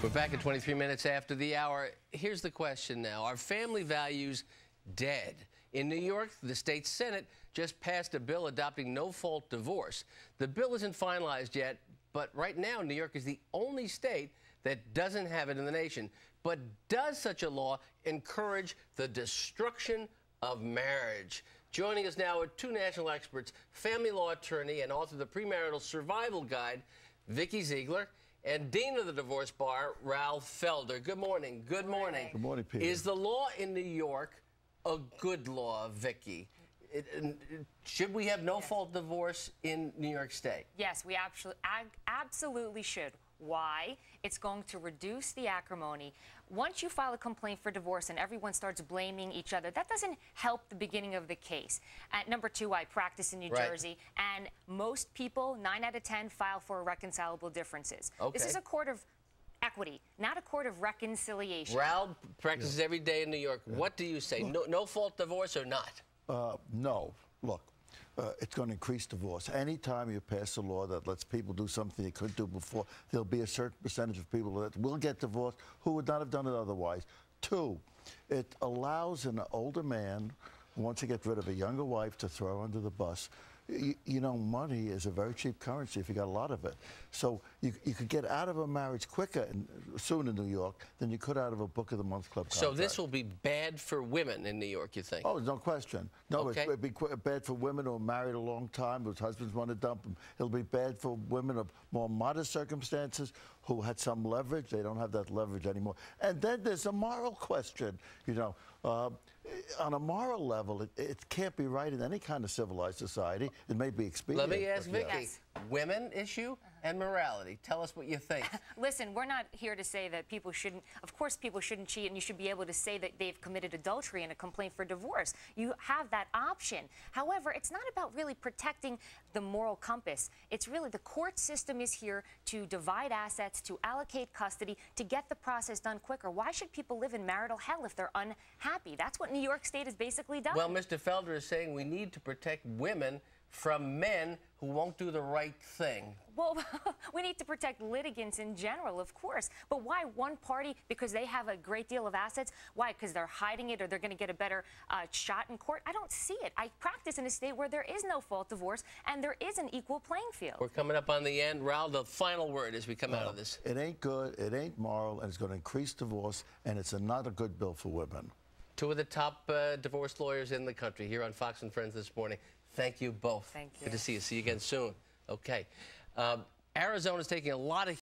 We're back at 23 minutes after the hour. Here's the question now. Are family values dead? In New York, the state Senate just passed a bill adopting no-fault divorce. The bill isn't finalized yet, but right now New York is the only state that doesn't have it in the nation. But does such a law encourage the destruction of marriage? Joining us now are two national experts, family law attorney and author of the Premarital Survival Guide, Vikki Ziegler, and Dean of the Divorce Bar, Ralph Felder. Good morning. Good morning. Good morning, Peter. Is the law in New York a good law, Vikki? Should we have no-fault divorce in New York State? Yes, we absolutely should. Why? It's going to reduce the acrimony. Once you file a complaint for divorce and everyone starts blaming each other, that doesn't help the beginning of the case. Number two, I practice in New Jersey, and most people, 9 out of 10, file for irreconcilable differences. Okay. This is a court of equity, not a court of reconciliation. Ralph practices every day in New York. What do you say? No-fault divorce or not? No. Look. It's going to increase divorce. Anytime you pass a law that lets people do something they couldn't do before, there'll be a certain percentage of people that will get divorced who would not have done it otherwise. Two, it allows an older man who wants to get rid of a younger wife to throw under the bus. You know, money is a very cheap currency if you got a lot of it. So you could get out of a marriage quicker soon in New York than you could out of a Book of the Month Club contract. So this will be bad for women in New York, you think? Oh, no question. No, okay. It'd be bad for women who are married a long time, whose husbands want to dump them. It'll be bad for women of more modest circumstances who had some leverage. They don't have that leverage anymore. And then there's a moral question, you know. On a moral level, it can't be right in any kind of civilized society. It may be expedient. Let me ask Vikki, yes. Women issue and morality. Tell us what you think. Listen, we're not here to say that people shouldn't, of course people shouldn't cheat, and you should be able to say that they've committed adultery in a complaint for divorce. You have that option. However, it's not about really protecting the moral compass. It's really the court system is here to divide assets, to allocate custody, to get the process done quicker. Why should people live in marital hell if they're unhappy? That's what New York State has basically done. Well, Mr. Felder is saying we need to protect women from men who won't do the right thing. Well, we need to protect litigants in general, of course. But why one party, because they have a great deal of assets? Why? Because they're hiding it or they're going to get a better shot in court? I don't see it. I practice in a state where there is no-fault divorce and there is an equal playing field. We're coming up on the end. Raul, the final word as we come out of this. It ain't good, it ain't moral, and it's going to increase divorce, and it's not a good bill for women. Two of the top divorce lawyers in the country here on Fox and Friends this morning. Thank you both. Thank you. Good to see you. See you again soon. Okay. Arizona's taking a lot of